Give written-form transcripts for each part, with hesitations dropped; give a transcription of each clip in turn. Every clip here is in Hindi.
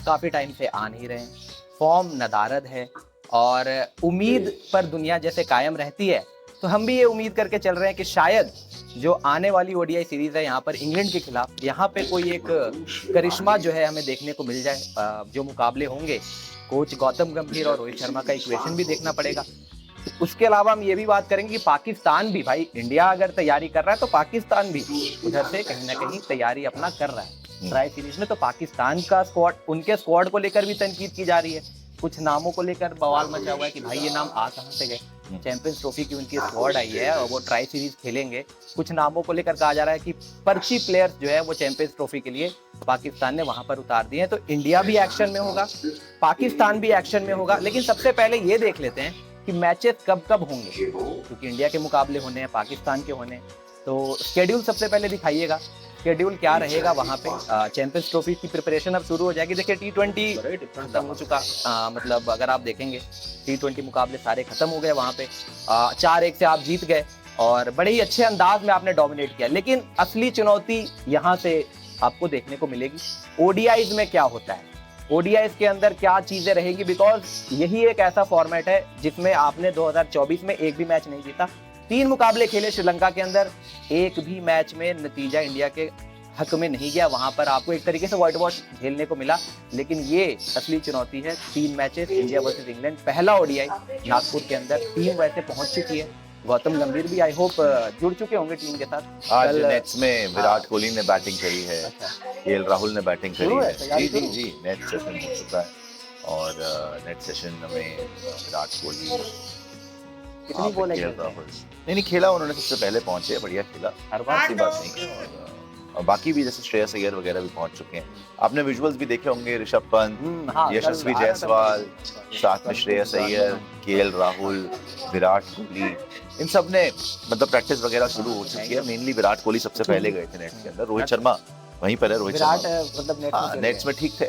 काफ़ी टाइम से आ नहीं रहे हैं, फॉर्म नदारद है और उम्मीद पर दुनिया जैसे कायम रहती है, तो हम भी ये उम्मीद करके चल रहे हैं कि शायद जो आने वाली ओडीआई सीरीज़ है यहाँ पर इंग्लैंड के खिलाफ, यहाँ पे कोई एक करिश्मा जो है हमें देखने को मिल जाए। जो मुकाबले होंगे, कोच गौतम गंभीर और रोहित शर्मा का इक्वेशन भी देखना पड़ेगा। उसके अलावा हम ये भी बात करेंगे कि पाकिस्तान भी, भाई इंडिया अगर तैयारी कर रहा है तो पाकिस्तान भी उधर से कहीं ना कहीं तैयारी अपना कर रहा है ट्राई सीरीज में। तो पाकिस्तान का स्क्वाड, उनके स्क्वाड को लेकर भी तनकीद की जा रही है, कुछ नामों को लेकर बवाल मचा हुआ है कि भाई ये नाम आ कहां से गए। चैंपियंस ट्रॉफी की उनकी स्क्वाड आई है और वो ट्राई सीरीज खेलेंगे। कुछ नामों को लेकर कहा जा रहा है कि पर्ची प्लेयर्स जो है वो चैंपियंस ट्रॉफी के लिए पाकिस्तान ने वहां पर उतार दिए हैं। तो इंडिया भी एक्शन में होगा, पाकिस्तान भी एक्शन में होगा। लेकिन सबसे पहले ये देख लेते हैं कि मैचेस कब कब होंगे, क्योंकि इंडिया के मुकाबले होने हैं, पाकिस्तान के होने। तो शेड्यूल सबसे पहले दिखाइएगा, शेड्यूल क्या रहेगा वहाँ पे। चैंपियंस ट्रॉफी की प्रिपरेशन अब शुरू हो जाएगी। देखिए T20 खत्म हो चुका, मतलब अगर आप देखेंगे T20 मुकाबले सारे खत्म हो गए वहाँ पे। 4-1 से आप जीत गए और बड़े ही अच्छे अंदाज में आपने डोमिनेट किया। लेकिन असली चुनौती यहाँ से आपको देखने को मिलेगी, ओडीआईज में क्या होता है, ओडीआईज के अंदर क्या चीजें रहेगी। बिकॉज यही एक ऐसा फॉर्मेट है जिसमें आपने 2024 में एक भी मैच नहीं जीता। 3 मुकाबले खेले श्रीलंका के अंदर, एक भी मैच में नतीजा इंडिया के हक में नहीं गया। वहां पर आपको एक तरीके से व्हाइट वॉश झेलने को मिला। लेकिन ये असली चुनौती है, 3 मैचेस, इंडिया वर्सेस इंग्लैंड, पहला ओडीआई नागपुर के अंदर। टीम वैसे पहुंच चुकी है, गौतम गंभीर भी आई होप जुड़ चुके होंगे टीम के साथ। आज नेट्स में विराट कोहली ने बैटिंग करी है, केएल राहुल ने बैटिंग करी है। जी नेट सेशन हो चुका है और नेट सेशन में विराट कोहली कितनी बॉल है? नहीं खेला उन्होंने, सबसे पहले पहुंचे, बढ़िया खेला, हर बार की बात नहीं है। और बाकी भी जैसे श्रेयस अय्यर वगैरह भी पहुंच चुके हैं। आपने विजुअल्स भी देखे होंगे, ऋषभ पंत, यशस्वी जायसवाल, साथ में श्रेयस अय्यर, केएल राहुल, विराट कोहली, इन सब ने मतलब प्रैक्टिस वगैरह शुरू हो चुकी है। मेनली विराट कोहली सबसे पहले गए थे नेट के अंदर, रोहित शर्मा वहीं पर है। रोहित शर्मा मतलब नेट्स में ठीक थे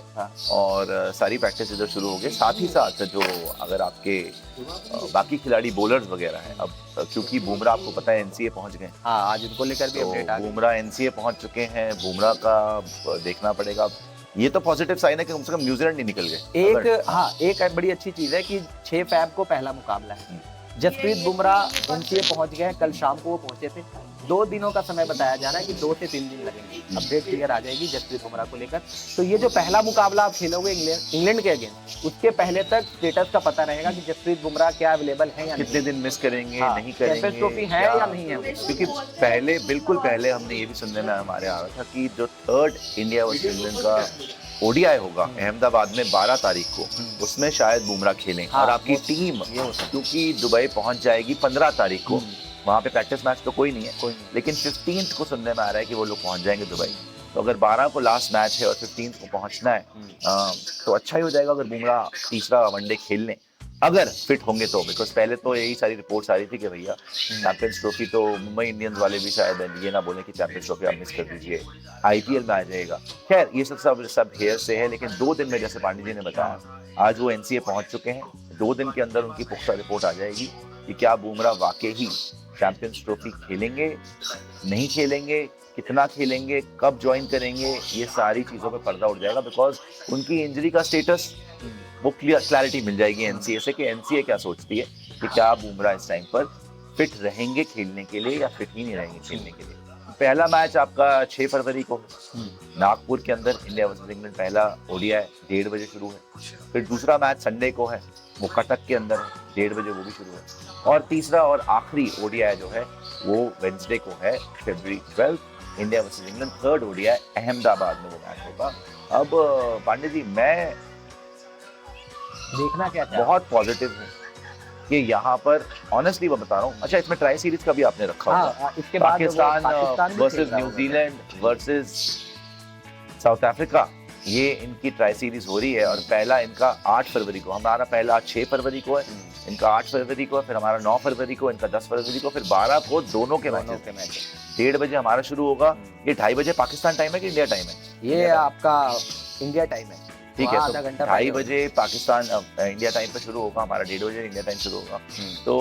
और सारी प्रैक्टिस इधर शुरू हो गई। साथ ही साथ जो अगर आपके बाकी खिलाड़ी बॉलर्स वगैरह हैं, अब क्योंकि बुमराह आपको पता है एनसीए पहुंच गए, आज उनको लेकर भी अपडेट आ गई। बुमराह एनसीए पहुंच चुके हैं, बुमराह का देखना पड़ेगा। ये तो पॉजिटिव साइन है कि कम से कम न्यूजीलैंड नहीं निकल गए। एक बड़ी अच्छी चीज है कि 6 फैब को पहला मुकाबला है। जसप्रीत बुमराह एनसीए पहुंच गए, कल शाम को वो पहुंचे थे। 2 दिनों का समय बताया जा रहा है कि 2 से 3 दिन लगेंगे, अपडेट क्लियर आ जाएगी जसप्रीत बुमराह को लेकर। तो ये जो पहला मुकाबला आप खेलोगे इंग्लैंड के अगेंस्ट, उसके पहले तक स्टेटस का पता रहेगा कि जसप्रीत बुमराह क्या अवेलेबल है या कितने दिन मिस करेंगे, नहीं करेंगे, चैंपियंस ट्रॉफी है या नहीं है। क्योंकि पहले, बिल्कुल पहले हमने ये भी सुनने में हमारे आ रहा था कि जो 3rd इंडिया वर्सेस इंग्लैंड का ओडीआई होगा अहमदाबाद में 12 तारीख को, उसमें शायद बुमराह खेलें। और आपकी टीम क्योंकि दुबई पहुंच जाएगी 15 तारीख को, वहां पे प्रैक्टिस मैच तो कोई नहीं है, लेकिन 15th को सुनने में आ रहा है कि वो लोग पहुंच जाएंगे दुबई। तो अगर 12 को लास्ट मैच है और 15th को पहुंचना है तो अच्छा ही हो जाएगा अगर बुमराह तीसरा वनडे खेल लें, अगर फिट होंगे तो। बिकॉज पहले तो यही सारी रिपोर्ट्स आ रही थी कि भैया चैंपियंस ट्रॉफी तो मुंबई इंडियंस वाले भी शायद ये ना बोले कि चैंपियंस ट्रॉफी आप मिस कर दीजिए, आईपीएल में आ जाएगा। खैर ये सब हेयर से है, लेकिन 2 दिन में, जैसे पांडे जी ने बताया, आज वो एनसीए पहुंच चुके हैं। 2 दिन के अंदर उनकी पुख्ता रिपोर्ट आ जाएगी कि क्या बुमराह वाकई ही चैंपियंस ट्रॉफी खेलेंगे, नहीं खेलेंगे, कितना खेलेंगे, कब ज्वाइन करेंगे, ये सारी चीज़ों पे पर्दा उठ जाएगा। बिकॉज उनकी इंजरी का स्टेटस वो क्लैरिटी मिल जाएगी एनसीए से कि एनसीए क्या सोचती है कि क्या बुमराह इस टाइम पर फिट रहेंगे खेलने के लिए या फिट ही नहीं रहेंगे खेलने के लिए। पहला मैच आपका 6 फरवरी को नागपुर के अंदर, इंडिया वर्सेस इंग्लैंड, पहला ओडीआई 1:30 बजे शुरू है। फिर दूसरा मैच संडे को है, वो कटक के अंदर है, 1:30 बजे वो भी शुरू है। और तीसरा और आखिरी ओडीआई जो है वो वेडनेसडे को है, February 12, India versus England, 3rd ODI Ahmedabad में वो मैच होगा। अब पांडे जी, मैं देखना क्या बहुत पॉजिटिव हूँ कि यहाँ पर ऑनेस्टली मैं बता रहा हूँ। अच्छा, इसमें ट्राई सीरीज का भी आपने रखा होगा, इसके बाद Pakistan versus New Zealand versus south Africa, ये इनकी ट्राई सीरीज हो रही है। और पहला इनका 8 फरवरी को, हमारा पहला 6 फरवरी को है, इनका 8 फरवरी को है, फिर हमारा 9 फरवरी को, इनका 10 फरवरी को, फिर 12 को दोनों के मैच 1:30 बजे हमारा शुरू होगा। ये 2:30 बजे पाकिस्तान टाइम है कि इंडिया टाइम है? ये आपका इंडिया टाइम है, ठीक है। तो 2:30 बजे पाकिस्तान इंडिया टाइम पे शुरू होगा, हमारा 1:30 बजे इंडिया टाइम शुरू होगा। तो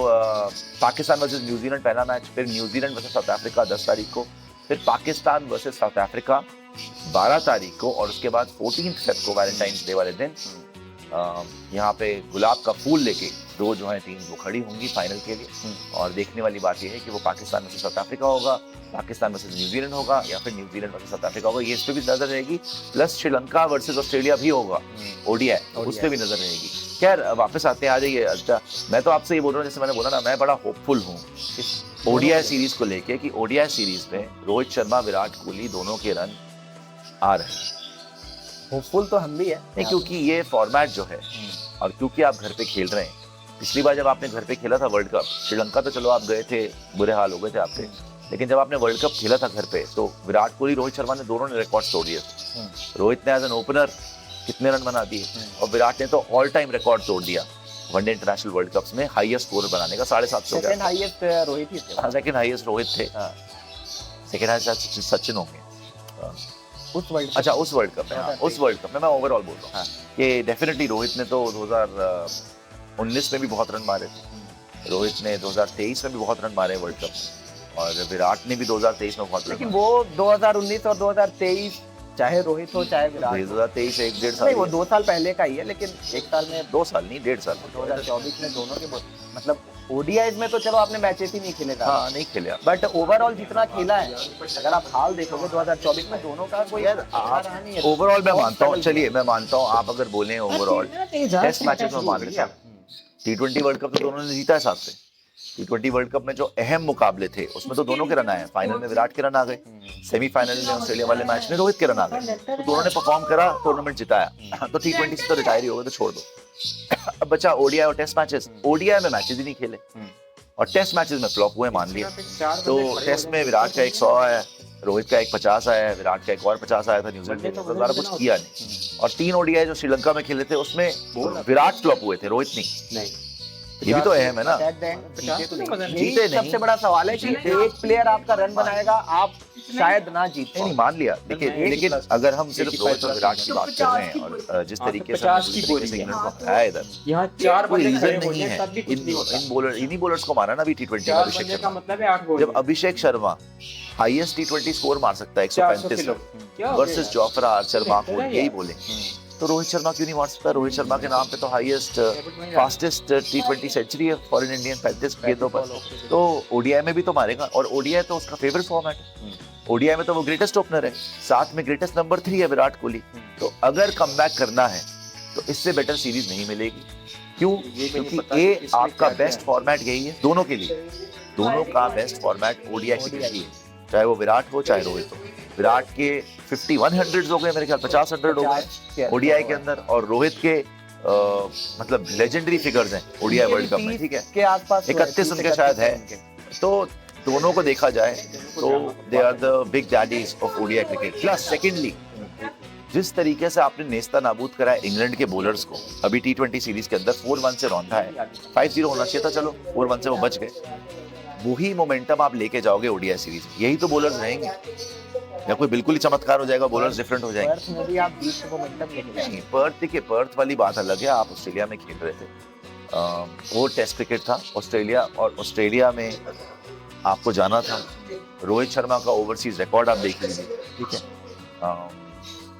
पाकिस्तान वर्सेस न्यूजीलैंड पहला मैच, फिर न्यूजीलैंड वर्सेस साउथ अफ्रीका 10 तारीख को, फिर पाकिस्तान वर्सेस साउथ अफ्रीका 12 तारीख को और उसके बाद 14 फेब को वैलेंटाइंस डे वाले दिन यहाँ पे गुलाब का फूल लेके दो जो है टीम वो खड़ी होंगी फाइनल के लिए। और देखने वाली बात यह है कि वो पाकिस्तान में से साउथ अफ्रीका होगा, पाकिस्तान में से न्यूजीलैंड होगा, या फिर न्यूजीलैंड में से साउथ अफ्रीका होगा, ये इस पे भी नजर रहेगी। प्लस श्रीलंका वर्सेस ऑस्ट्रेलिया भी होगा ओडीआई, उस पे भी नजर रहेगी। खैर वापस आते हैं, आ जाइए। अच्छा, मैं तो आपसे ये बोल रहा हूँ, जैसे मैंने बोला ना, मैं बड़ा होपफुल हूँ ओडीआई सीरीज को लेके कि ओडीआई सीरीज में रोहित शर्मा, विराट कोहली दोनों के रन आ रहे हैं। होपफुल तो हम भी है नहीं, क्योंकि ये फॉर्मेट जो है और क्योंकि आप घर पे खेल रहे हैं। पिछली बार जब आपने घर पे खेला था वर्ल्ड कप, श्रीलंका तो चलो आप गए थे, बुरे हाल हो गए थे आपके, लेकिन जब आपने वर्ल्ड कप खेला था घर पे तो विराट कोहली, रोहित शर्मा ने दोनों ने रिकॉर्ड तोड़ दिए थे। रोहित ने एज एन ओपनर कितने रन बना दिए और विराट ने तो ऑल टाइम रिकॉर्ड तोड़ दिया वनडे इंटरनेशनल वर्ल्ड कप्स में, हाईएस्ट स्कोर बनाने का 750। सेकंड हाईएस्ट रोहित ही थे। हाँ, सेकंड हाईएस्ट रोहित थे, सेकंड हाईएस्ट सचिन होंगे उस वर्ल्ड अच्छा उस वर्ल्ड कप में। हाँ, उस वर्ल्ड कप में मैं ओवरऑल बोल रहा हूँ कि डेफिनेटली रोहित ने तो 2019 में भी बहुत रन मारे थे, रोहित ने 2023 में भी बहुत रन मारे वर्ल्ड कप में, और विराट ने भी 2023 में बहुत रन। लेकिन वो 2019 और 2023 चाहे रोहित हो चाहे विराट, 2023 एक डेढ़ साल नहीं, वो 2 साल पहले का ही है, लेकिन एक साल में 2 साल नहीं, 1.5 साल 2024 में दोनों के मतलब ओडीआईज में तो चलो आपने मैचेस ही नहीं खेले था। हाँ, नहीं खेले, बट ओवरऑल जितना खेला है, अगर आप हाल देखोगे 2024 में दोनों का कोई अच्छा रहा नहीं है। ओवरऑल मैं मानता हूँ, चलिए मैं मानता हूँ, आप अगर बोले ओवरऑल टेस्ट मैचेस में मान लेता हूँ, T20 वर्ल्ड कप तो दोनों ने जीता है साथ से। T20 वर्ल्ड कप में जो अहम मुकाबले थे उसमें तो दोनों के रन आए, फाइनल में विराट के रन आ गए, सेमीफाइनल में ऑस्ट्रेलिया वाले मैच में रोहित के रन आ गए, तो दोनों ने परफॉर्म करा, टूर्नामेंट जिताया। तो T20 से तो रिटायर ही हो गए, तो छोड़ दो। अब बचा ओडीआई और टेस्ट मैचेस। ओडीआई में मैचेस ही नहीं खेले और टेस्ट मैचेस में फ्लॉप हुए, मान लिया। तो टेस्ट में विराट का 100 आया, रोहित का 150 आया, विराट का एक और 50 आया था न्यूजीलैंड के, तो ज्यादा कुछ किया नहीं। और 3 ओडीआई जो श्रीलंका में खेले थे उसमें विराट फ्लॉप हुए थे, रोहित नहीं। ये भी तो अहम है ना, जीते नहीं। सबसे बड़ा सवाल है कि एक प्लेयर आपका रन बनाएगा, आप शायद ना जीते। नहीं, मान लिया, लेकिन अगर हम सिर्फ रोहित और विराट की बात कर रहे हैं और जिस तरीके से इंग्लैंड को आया इधर, यहाँ 4 कोई रीजन नहीं है इन्हीं बॉलर्स को मारा ना भी T20 में। अभिषेक शर्मा, जब Abhishek Sharma highest T20 score मार सकता है 135 वर्सेस जोफ्रा आर्चर, मार्को, यही बोले, तो रोहित शर्मा क्यों नहीं मार सकता? रोहित शर्मा के नाम पे तो हाईएस्ट फास्टेस्ट T20 सेंचुरी है फॉरेन इंडियन 35 गेंदों पर, तो ओडीआई में भी तो मारेगा। और ओडीआई तो उसका फेवरेट फॉर्मेट है, ओडीआई में तो वो ग्रेटेस्ट ओपनर है, साथ में ग्रेटेस्ट नंबर 3 है विराट कोहली। तो अगर कमबैक करना है तो इससे बेटर सीरीज नहीं मिलेगी। क्यों? क्योंकि ये आपका बेस्ट फॉर्मेट यही है दोनों के लिए, दोनों का बेस्ट फॉर्मेट ओडीआई के लिए है, चाहे वो विराट हो चाहे रोहित हो। विराट के 51 हो गए मेरे ख्याल, 50 100 हो गए ओडीआई के अंदर, और रोहित के मतलब लेजेंडरी फिगर्स हैं ओडीआई वर्ल्ड कप में, ठीक है, के आसपास 31 उनके शायद है। तो दोनों को देखा जाए तो they are the big daddies of ODI cricket. Plus secondly, जिस तरीके से आपने नेस्ता नाबूद करा है इंग्लैंड के बॉलर्स को अभी T20 सीरीज के अंदर, 4-1 से रौंदा है, 5-0 होना चाहिए था, चलो 4-1 से वो बच गए, वही मोमेंटम आप लेके जाओगे ओडीआई सीरीज में। यही तो बॉलर्स रहेंगे, या कोई बिल्कुल ही चमत्कार हो जाएगा, बॉलर्स डिफरेंट हो जाएंगे। पर्थ में भी आप 20 मोमेंटम लेके पर्थ, देखिए पर्थ वाली बात अलग है, आप ऑस्ट्रेलिया में खेल रहे थे, वो टेस्ट क्रिकेट था ऑस्ट्रेलिया, और ऑस्ट्रेलिया में आपको जाना था। रोहित शर्मा का ओवरसीज रिकॉर्ड आप देख लीजिए, ठीक है,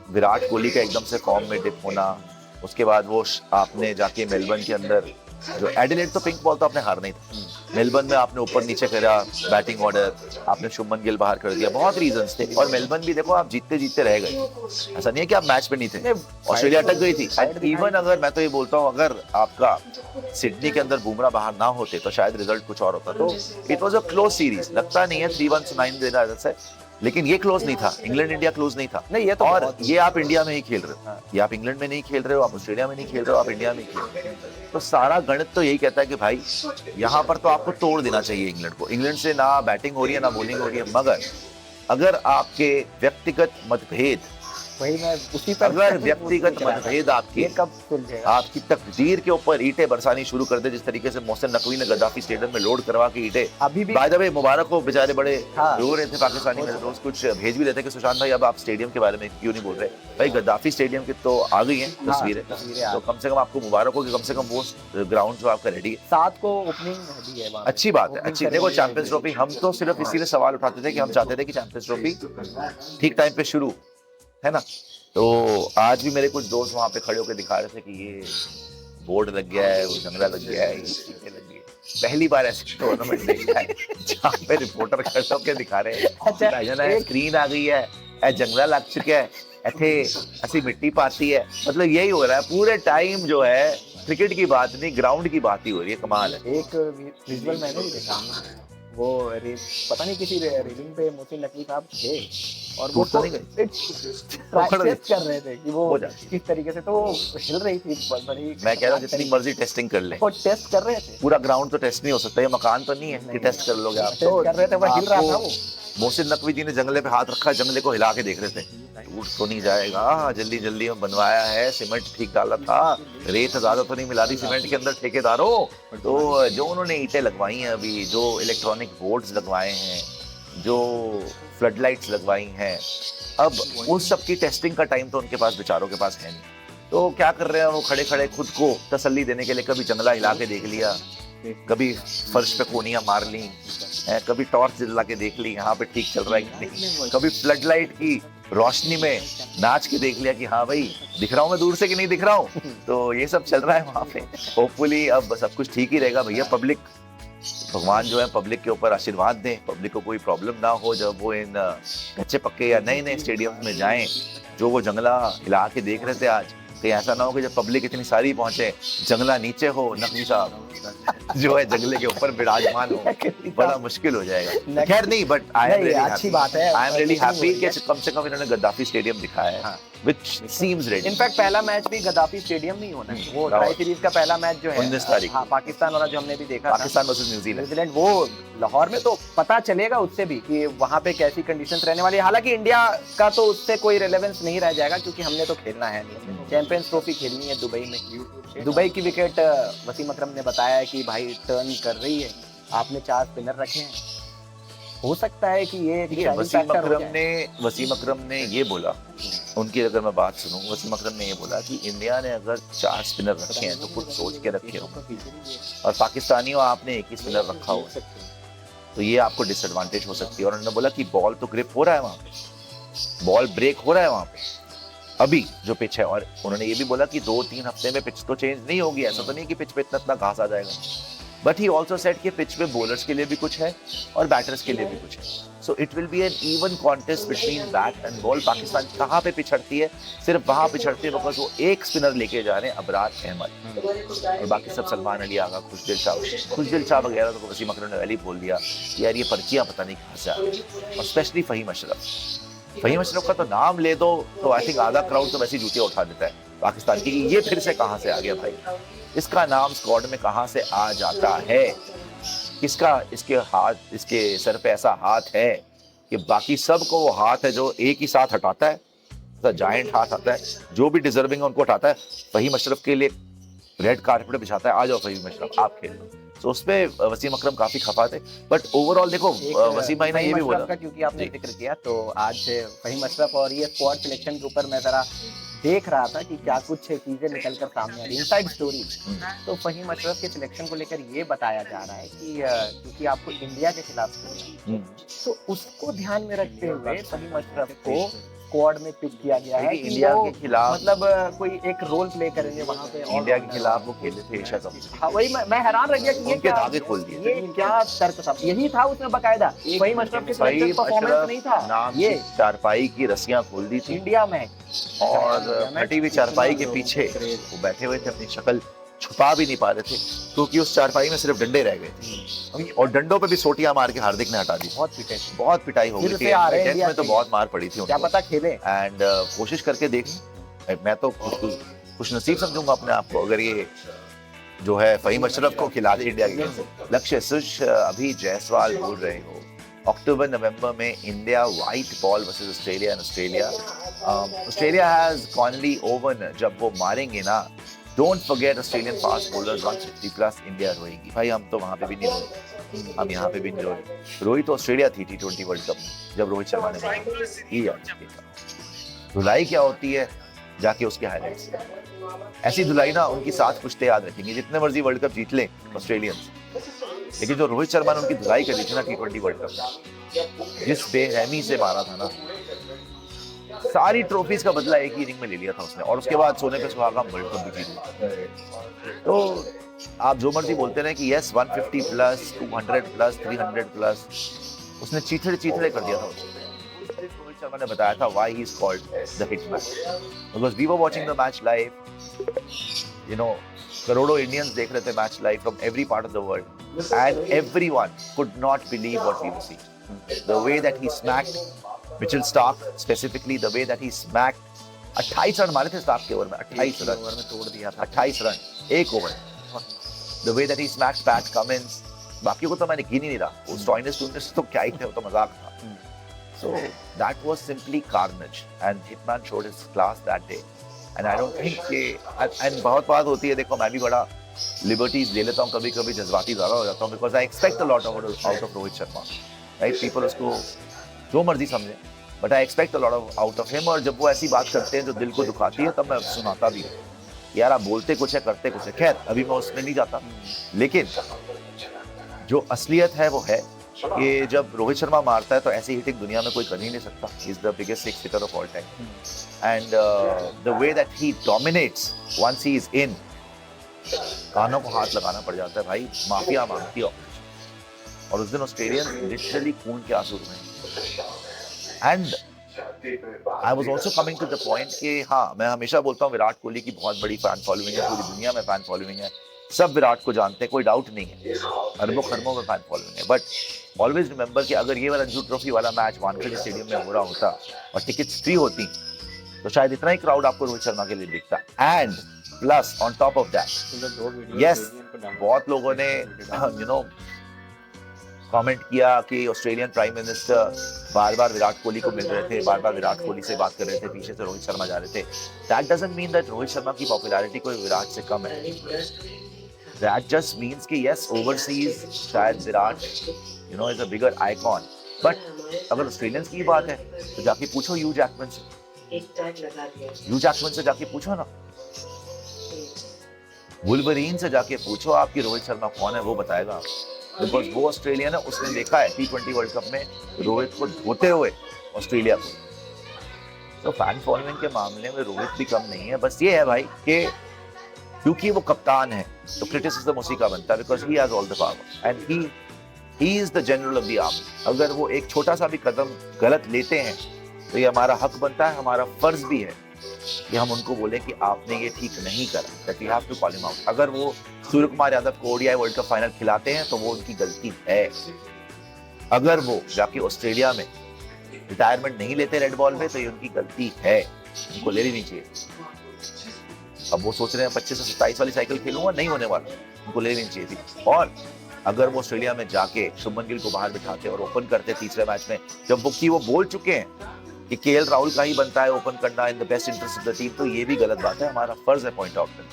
विराट कोहली का एकदम से फॉर्म में डिप होना, उसके बाद वो आपने जाके मेलबर्न के अंदर, जो एडिलेड तो पिंक बॉल तो आपने हारना ही था, मेलबर्न में आपने ऊपर नीचे करा बैटिंग ऑर्डर, आपने शुभमन गिल बाहर कर दिया, बहुत रीजंस थे। और मेलबर्न भी देखो आप जीतते जीतते रह गए, ऐसा नहीं है कि आप मैच में नहीं थे, ऑस्ट्रेलिया अटक गई थी। इवन अगर मैं तो ये बोलता हूँ, अगर आपका सिडनी के अंदर बुमराह बाहर ना होते तो शायद रिजल्ट कुछ और होता। तो it was a close series, लगता नहीं है 3-1 से 9 देना है, लेकिन ये क्लोज नहीं था, इंग्लैंड इंडिया क्लोज नहीं था। नहीं, ये तो और ये आप इंडिया में ही खेल रहे हो, ये आप इंग्लैंड में नहीं खेल रहे हो, आप ऑस्ट्रेलिया में नहीं खेल रहे हो, आप इंडिया में ही खेल रहे हो। तो सारा गणित तो यही कहता है कि भाई यहाँ पर तो आपको तोड़ देना चाहिए इंग्लैंड को। इंग्लैंड से ना बैटिंग हो रही है ना बॉलिंग हो रही है, मगर अगर आपके व्यक्तिगत मतभेद, वही मैं उसी पर, अगर व्यक्तिगत मतभेद आपकी कब सुलझेगा, आपकी तकदीर के ऊपर ईंटें बरसानी शुरू कर दे, जिस तरीके से मोहसिन नकवी ने गद्दाफी स्टेडियम में लोड करवा के ईंटें, अभी भी बाय द वे मुबारक हो, बेचारे बड़े हाँ, रो रहे थे पाकिस्तानी में, रोज कुछ भेज भी रहे थे कि सुशांत भाई अब आप स्टेडियम के बारे में क्यों नहीं बोल रहे। भाई गद्दाफी स्टेडियम की तो आ गई है तस्वीरें, तो कम से कम आपको मुबारक हो कि कम से कम वो ग्राउंड जो आपका रेडी है। 7 को ओपनिंग भी है, अच्छी बात है, अच्छी। देखो चैंपियंस ट्रॉफी, हम तो सिर्फ इसीलिए सवाल उठाते थे कि हम चाहते थे कि चैंपियंस ट्रॉफी ठीक टाइम पे शुरू, है ना। तो आज भी मेरे कुछ दोस्त वहां पे खड़े होकर दिखा रहे थे कि ये बोर्ड लग गया है, वो जंगला लग गया है, ये चीजें लग गई है। पहली बार ऐसे टूर्नामेंट देखा है जहाँ पे रिपोर्टर खड़े होकर दिखा रहे हैं अच्छा, स्क्रीन आ गई है, ए जंगला लग चुका है, इथे ऐसी मिट्टी पाती है। मतलब यही हो रहा है पूरे टाइम जो है, क्रिकेट की बात नहीं, ग्राउंड की बात ही हो रही है। कमाल है। एक विजुअल मैंने भी देखा, वो पता नहीं किसी रेलिंग पे मोहसिन नकवी साहब थे और वो टूट तो नहीं गए? टेस्ट कर रहे थे कि वो हो जाती किस तरीके से, तो वो हिल रही थी बड़ी। मैं कह रहा हूँ जितनी मर्जी टेस्टिंग कर ले, वो टेस्ट कर रहे थे, पूरा ग्राउंड तो टेस्ट नहीं हो सकता, ये मकान तो नहीं है कि टेस्ट कर लोगे आप। टेस्ट कर रहे थे, वो हिल रहा था वो। मोहसिन नकवी जी ने जंगले पे हाथ रखा, जंगले को हिला के देख रहे थे, टूट तो नहीं जाएगा, जल्दी जल्दी में बनवाया है, सीमेंट ठीक डाला था, रेत ज्यादा तो नहीं मिला दी सीमेंट के अंदर ठेकेदारों। तो जो उन्होंने ईंटें लगवाई हैं अभी, जो इलेक्ट्रॉनिक बोर्ड्स लगवाए हैं, जो फ्लड लाइट्स लगवाई हैं, अब उस सब की टेस्टिंग का टाइम तो उनके पास, बेचारों के पास है नहीं। तो क्या कर रहे हैं वो, खड़े खड़े खुद को तसल्ली देने के लिए कभी जंगला हिला के देख लिया, कभी फर्श पे कोनियां मार ली, कभी टॉर्च जला के देख ली यहाँ पे ठीक चल रहा है कि नहीं, कभी फ्लड लाइट की रोशनी में नाच के देख लिया कि हाँ भाई दिख रहा हूँ मैं दूर से कि नहीं दिख रहा हूँ। तो ये सब चल रहा है वहाँ पे। होपफुली अब सब कुछ ठीक ही रहेगा भैया। पब्लिक, भगवान जो है पब्लिक के ऊपर आशीर्वाद दें, पब्लिक को कोई प्रॉब्लम ना हो जब वो इन कच्चे पक्के या नए नए स्टेडियम में जाएं। जो वो जंगला हिला के देख रहे थे आज, कहीं ऐसा ना हो कि जब पब्लिक इतनी सारी पहुंचे, जंगला नीचे हो, नकवी साहब जो है जंगले के ऊपर विराजमान हो, बड़ा मुश्किल हो जाएगा। खैर नहीं, बट आई एम रियली अच्छी बात है, आई एम रियली हैप्पी कि कम से कम इन्होंने गद्दाफी स्टेडियम दिखाया है, which seems ready। इनफैक्ट पहला मैच भी गद्दाफी स्टेडियम में ही होना है, वो ट्राई सीरीज का पहला मैच जो है 19 तारीख, हाँ, पाकिस्तान वाला जो हमने भी देखा, पाकिस्तान वर्सेस न्यूजीलैंड, वो लाहौर में। तो पता चलेगा उससे भी कि वहाँ पे कैसी कंडीशंस रहने वाली है। हालांकि इंडिया का तो उससे कोई रिलेवेंस नहीं रह जाएगा क्योंकि हमने तो खेलना है नहीं, चैंपियंस ट्रॉफी खेलनी है दुबई में। दुबई की विकेट वसीम अकरम ने बताया कि भाई टर्न कर रही है, आपने 4 स्पिनर रखे हैं, हो सकता है कि ये वसीम अकरम ने ये बोला, उनकी अगर मैं बात सुनूं, वसीम अकरम ने ये बोला कि इंडिया ने अगर 4 स्पिनर रखे हैं तो कुछ सोच के रखे हो, और पाकिस्तानियों आपने एक ही स्पिनर रखा हो तो ये आपको डिसएडवांटेज हो सकती है। और उन्होंने बोला कि बॉल तो ग्रिप हो रहा है वहाँ पे, बॉल ब्रेक हो रहा है वहाँ पे अभी जो पिच है, और उन्होंने ये भी बोला कि 2-3 हफ्ते में पिच तो चेंज नहीं होगी, ऐसा तो नहीं कि पिच पे इतना घास आ जाएगा। बट ही ऑल्सो सेड कि पिच पे बॉलर्स के लिए भी कुछ है और बैटर्स के लिए भी कुछ है, so it will be an even contest between bat and ball. Pakistan कहाँ पे पिछड़ती है, सिर्फ वहां पिछड़ती है बिकॉज वो एक स्पिनर लेके जा रहे हैं, अबरार अहमद, और बाकी सब सलमान अली आगा, खुशदिल शाह वगैरह। तो वसीम अकरम ने पहले बोल दिया कि यार ये पर्चियां पता नहीं कहाँ से आ रही, और स्पेशली फ़हीम अशरफ का तो नाम ले दो तो आई थिंक आधा क्राउड तो वैसी जूतियां उठा देता है पाकिस्तान की, ये फिर से कहाँ से आ गया भाई, इसका नाम स्क्वाड में कहाँ से आ जाता है, किसका इसके हाथ, इसके सर पे ऐसा हाथ है कि बाकी सबको वो हाथ है जो एक ही साथ हटाता है, जायंट हाथ आता है, जो भी डिजर्विंग है उनको हटाता है। फ़हीम अशरफ के लिए रेड कार्पेट बिछाता है, आ जाओ फ़हीम अशरफ आप खेल लो। तो उस पे वसीम अकरम काफी खफा थे, बट ओवरऑल देखो वसीम भाई ने ये भी बोला का, क्योंकि आपने जिक्र किया, तो आज फ़हीम अशरफ और ये स्क्वाड सिलेक्शन के ऊपर मैं जरा देख रहा था कि क्या कुछ चीजें निकलकर सामने आ रही, इनसाइड स्टोरी। तो फ़हीम अशरफ के सिलेक्शन को लेकर ये बताया जा रहा है कि क्योंकि आपको इंडिया के खिलाफ खेलना, तो उसको ध्यान में रखते हुए फ़हीम अशरफ को स्क्वाड में पिक किया गया है कि इंडिया के खिलाफ, मतलब कोई एक रोल प्ले करेंगे वहां पे। इंडिया के खिलाफ वो खेले थे एशिया कप, हाँ वही मैं हैरान रह गया कि उनके धागे खोल दिए, ये क्या तर्क था, यही था उसमें बकायदा फ़हीम अशरफ के परफॉर्मेंस नहीं था, नाम ये चारपाई की रस्सियां खोल दी थी इंडिया में, और फटी हुई चारपाई के पीछे वो बैठे हुए थे, अपनी शक्ल छुपा भी नहीं पा रहे थे क्योंकि उस चारपाई में सिर्फ डंडे रह गए थे, और डंडों पे भी सोटियां मार के हार्दिक ने हटा दी, बहुत पिटाई हो गई थी, टेस्ट में तो बहुत मार पड़ी थी, क्या पता खेले। एंड कोशिश करके देख, मैं तो खुश नसीब समझूंगा अपने आप को अगर ये जो है फ़हीम अशरफ को खिला दे इंडिया के। लक्ष्य सुश अभी जायसवाल बोल रहे हो, अक्टूबर नवंबर में India white ball versus Australia, and Australia has Connolly Owen, जब वो मारेंगे ना, don't forget Australian fast bowlers 150 plus India रोएगी। भाई हम तो वहाँ पे भी नहीं रोए, हम यहाँ पे भी नहीं रोए, रोई तो ऑस्ट्रेलिया थी T20 वर्ल्ड कप में जब रोहित शर्मा ने ये याद रखिएगा। धुलाई क्या होती है जाके उसके हाईलाइट्स, ऐसी धुलाई ना उनकी 7 पुश्ते याद रखेंगे, जितने मर्जी वर्ल्ड कप जीत लें ऑस्ट्रेलियंस, लेकिन जो रोहित शर्मा ने उनकी धुलाई करी थी ना T20 वर्ल्ड कप में, जिस बेरहमी से मारा था ना, सारी ट्रॉफीज का बदला एक ही इनिंग में ले लिया था उसने, और उसके बाद सोने पे सुहागा वर्ल्ड कप भी जीत। तो आप जो मर्जी बोलते रहे कि यस 150 प्लस 200 प्लस 300 प्लस, उसने चीथड़े चीथड़े कर दिया था उसको। रोहित शर्मा ने बताया था why he is called the hitman, because we were watching the match live, you know, करोड़ों इंडियंस देख रहे थे match live from every part of the world, and everyone could not believe what we were seeing. The way that he smacked Mitchell Starc, specifically the way that he smacked, 28 run मारे थे स्टार्क के ओवर में, 28 रन ओवर में तोड़ दिया था, 28 रन एक over. The way that he smacked PAT Cummins, बाकी को तो मैंने गिन ही नहीं रहा, वो स्टॉइनिस टूनिस तो क्या ही थे, वो तो मजाक था। So that was simply carnage, and Hitman showed his class that day. And I don't think कि and बहुत बात होती है, देखो मैं भी बड़ा liberties ले लेता हूँ कभी कभी, जज्बाती ज़्यादा हो जाता हूँ, because I expect a lot out of Rohit Sharma, right? People उसको जो मर्जी समझे, but I expect a lot out of him, और जब वो ऐसी बात करते हैं जो दिल को दुखाती है तब मैं सुनाता भी हूँ, यार आप बोलते कुछ है करते कुछ है। खैर अभी मैं उसमें नहीं जाता, लेकिन जो असलियत है वो है कि जब रोहित शर्मा मारता है तो ऐसी हिटिंग दुनिया में कोई कर ही नहीं सकता। He is the biggest six hitter of all time, and the way that he dominates once he is in, कानों को हाथ लगाना पड़ जाता है भाई, माफिया मांगती है। और उस दिन ऑस्ट्रेलियन लिटरली खून के आंसू हुए। And I was also coming to the point कि हाँ, मैं हमेशा बोलता हूँ विराट कोहली की बहुत बड़ी फैन फॉलोइंग है, पूरी दुनिया में फैन फॉलोइंग है, सब विराट को जानते हैं, कोई डाउट नहीं है, अरबों खरबों में फैन फॉलोइंग है। बट ऑलवेज रिमेंबर कि अगर ये रणजी ट्रॉफी वाला मैच वानखेड़े स्टेडियम में हो रहा होता और टिकट्स फ्री होती तो शायद इतना ही क्राउड आपको रोहित शर्मा के लिए दिखता। And plus on top of that, yes, बहुत लोगों ने यू नो कमेंट किया कि ऑस्ट्रेलियन प्राइम मिनिस्टर बार बार विराट कोहली को मिल रहे थे, बार बार विराट कोहली से बात कर रहे थे, पीछे से रोहित शर्मा जा रहे थे। That doesn't mean that Rohit Sharma की पॉपुलैरिटी कोई विराट से कम है। दैट जस्ट मीन्स कि यस, ओवरसीज शायद Virat you know is a bigger icon, but अगर ऑस्ट्रेलियंस की बात है तो जाके पूछो ह्यू जैकमैन से, ह्यू जैकमैन से जाके पूछो ना, वुल्वरीन से जाके पूछो आपकी रोहित शर्मा कौन है, वो बताएगा। बिकॉज वो ऑस्ट्रेलियन है, उसने देखा है T20 वर्ल्ड कप में रोहित को धोते हुए ऑस्ट्रेलिया को। तो फैन फॉलोइंग के मामले में रोहित भी कम नहीं है। बस ये है भाई कि क्योंकि वो कप्तान है तो क्रिटिसिज्म उसी का बनता है, because he has all the power and he is the general of the army. अगर वो एक छोटा सा भी कदम गलत लेते हैं तो ये हमारा हक बनता है, हमारा फर्ज भी है कि हम उनको बोले कि आपने ये ठीक नहीं करा, that we have to call him out. अगर वो सूर्य कुमार यादव को ओडीआई वर्ल्ड कप फाइनल खिलाते हैं तो वो उनकी गलती है। अगर वो जाके ऑस्ट्रेलिया में रिटायरमेंट नहीं लेते रेड बॉल पे तो ये उनकी गलती है, उनको ले लेनी चाहिए। अब वो सोच रहे हैं 25 से 27 वाली साइकिल खेलूंगा, नहीं होने वाला, उनको ले लेनी चाहिए थी। और अगर वो ऑस्ट्रेलिया में जाके शुभमन गिल को बाहर बिठाते और ओपन करते तीसरे मैच में, जब वो बोल चुके हैं कि केएल राहुल का ही बनता है ओपन करना in the best interest of the team, तो ये भी गलत बात है। हमारा फर्ज है पॉइंट आउट करना,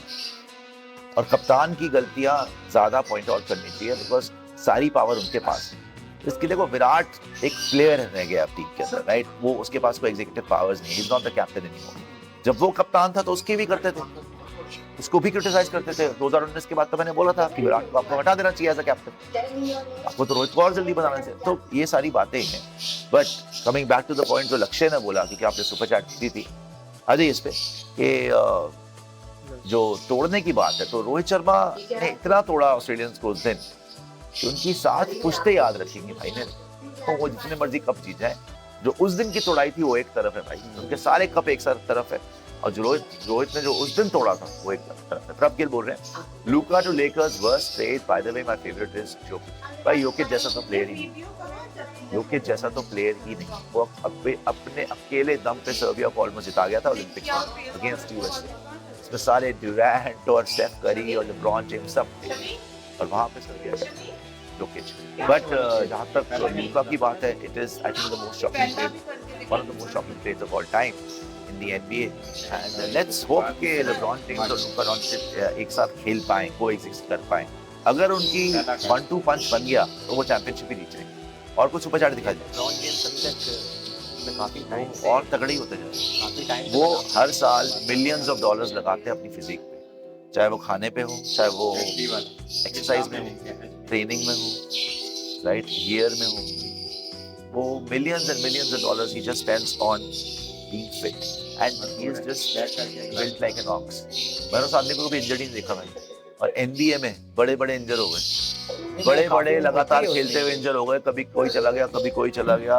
और कप्तान की गलतियां ज्यादा पॉइंट आउट करनी चाहिए, बिकॉज सारी पावर उनके पास है। इसके देखो, विराट एक प्लेयर रह गया टीम के अंदर, राइट? वो उसके पास कोई एग्जीक्यूटिव पावर्स नहीं, he is not the captain anymore. जब वो कप्तान था तो उसके भी करते थे, उसको भी क्रिटिसाइज करते थे। 2019 के बाद तो मैंने बोला था कि विराट को आपको हटा देना चाहिए एज अ कैप्टन, आपको तो रोहित को और जल्दी बनाना चाहिए। तो ये सारी बातें हैं। But coming back to the point, जो लक्ष्य ने बोला कि आपने सुपर चैट की थी अजय इस पे कि जो तोड़ने की बात है, तो रोहित शर्मा ने इतना तोड़ा ऑस्ट्रेलियंस को उस दिन कि उनकी 7 पुश्ते याद रखेंगे भाई ने। तो वो जितने मर्जी कप जीत जाए, जो उस दिन की तोड़ाई थी वो एक तरफ है भाई, उनके सारे कप एक तरफ है। और जो रोहित ने जो उस दिन तोड़ा था वो एक तरफ है। प्रभ गिल बोल रहे हैं, Luka to Lakers worst trade, by the way my favourite is Jokic. भाई योकिच जैसा तो प्लेयर ही नहीं, योकिच जैसा तो प्लेयर ही नहीं। वो अपने अकेले दम पे सर्बिया को ऑलमोस्ट जिता गया था ओलंपिक में अगेंस्ट यूएसए। इसमें सारे ड्यूरैंट और स्टेफ करी और लेब्रॉन जेम्स सब थे, और वहां पे सर्बिया योकिच। बट जहां तक लूका की बात है, it is I think the most shocking trade, one of the most shocking trades of all time in the NBA, and let's hope कि LeBron James और लूका डॉन्चिच एक साथ खेल पाएं, कोएग्जिस्ट कर पाएं। अगर उनकी 1-2 पंच बन गया तो वो चैंपियनशिप ही जीत जाएंगे। और कुछ सुपर चैट दिखा दे, और तगड़ी होते जाए। वो हर साल मिलियंस ऑफ डॉलर्स लगाते हैं अपनी फिजिक पे, चाहे वो खाने पे हो, चाहे वो एक्सरसाइज में हो, ट्रेनिंग में हो, राइट, गियर में हो। वो millions and millions of dollars he just spends on being fit, and he is just built like an ox. मैंने उस आदमी को कभी इंजर्ड ही नहीं देखा मैंने। और NBA में बड़े बड़े इंजर हो गए, बड़े बड़े लगातार खेलते हुए इंजर हो गए, कभी कोई चला गया, कभी कोई चला गया।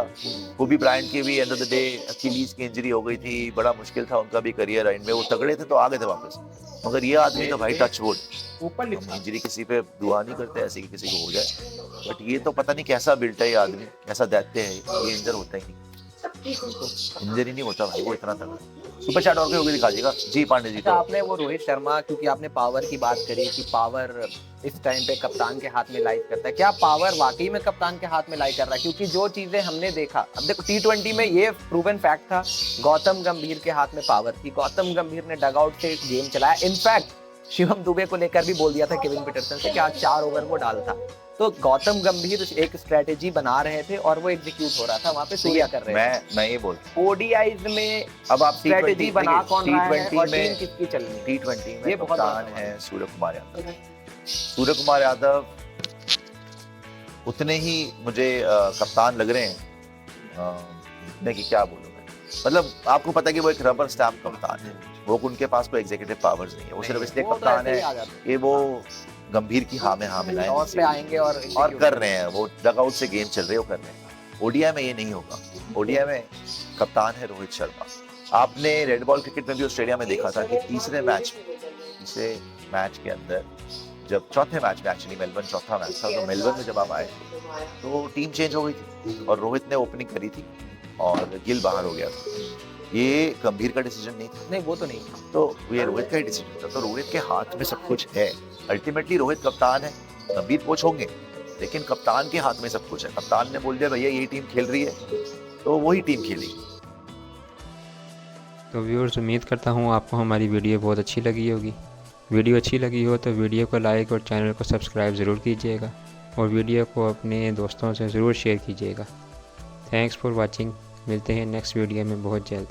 कोबी ब्रायंट की भी एंड ऑफ द डे अकीलीज की इंजरी हो गई थी, बड़ा मुश्किल था उनका भी करियर एंड में। वो तगड़े थे तो आ गए थे वापस, मगर ये आदमी तो भाई टच वुड, ऊपर इंजरी किसी पे दुआ नहीं करते ऐसे कि किसी को हो जाए, बट ये तो पता नहीं कैसा बिल्ट है ये आदमी, कैसा दैत्य है ये, इंजर होता ही नहीं, इंजरी नहीं होता भाई वो इतना तगड़ा। सुपर चैट और होगी दिखा दीजिएगा जी पांडे जी। तो आपने वो रोहित शर्मा, क्योंकि आपने पावर की बात करी कि पावर इस टाइम पे कप्तान के हाथ में लाई करता है, क्या पावर वाकई में कप्तान के हाथ में लाई कर रहा है? क्योंकि जो चीजें हमने देखा, अब देखो T20 में ये प्रूवन फैक्ट था, गौतम गंभीर के हाथ में पावर थी, गौतम गंभीर ने डगआउट से गेम चलाया। इनफैक्ट शिवम दुबे को लेकर भी बोल दिया था केविन पीटरसन से कि आज 4 ओवर वो डालता। तो गौतम गंभीर एक स्ट्रेटेजी बना रहे थे और वो एग्जीक्यूट हो रहा था, वहां पे सूर्या कर रहे थे। मैं ये बोलता ओडीआईज में अब आप स्ट्रेटेजी बना कौन रहा है और में टीम किसकी चल रही है? T20 में ये बहुत कप्तान है सूर्य कुमार यादव। सूर्य कुमार यादव उतने ही मुझे कप्तान लग रहे हैं, मैं कि क्या बोलूं मैं, मतलब आपको पता है कि वो एक रबर स्टैम्प कप्तान है, वो उनके पास कोई एग्जीक्यूटिव पावर्स नहीं है, वो सिर्फ इसलिए कप्तान है कि वो गंभीर की हाँ में हाँ मिलाएं पे आएंगे और कर रहे हैं, वो डगआउट से गेम चल रही है वो कर रहे हैं। ओडीआई में ये नहीं होगा, ओडीआई में कप्तान है रोहित शर्मा। आपने रेड बॉल क्रिकेट में भी ऑस्ट्रेलिया में देखा था कि तीसरे मैच के अंदर, जब चौथे मैच में एक्चुअली मेलबर्न चौथा मैच था, तो मेलबर्न में जब आप आए तो टीम चेंज हो गई थी और रोहित ने ओपनिंग करी थी और गिल बाहर हो गया था। ये गंभीर का डिसीजन नहीं था, नहीं वो तो नहीं, तो ये रोहित का ही डिसीजन था। तो रोहित के हाथ में सब कुछ है, अल्टीमेटली रोहित कप्तान है, गंभीर कोच होंगे, लेकिन कप्तान के हाथ में सब कुछ है। कप्तान ने बोल दिया भैया ये टीम खेल रही है तो वही टीम खेलेगी। तो व्यूअर्स, उम्मीद करता हूँ आपको हमारी वीडियो बहुत अच्छी लगी होगी। वीडियो अच्छी लगी हो तो वीडियो को लाइक और चैनल को सब्सक्राइब ज़रूर कीजिएगा और वीडियो को अपने दोस्तों से ज़रूर शेयर कीजिएगा। थैंक्स फॉर वॉचिंग, मिलते हैं नेक्स्ट वीडियो में बहुत जल्द।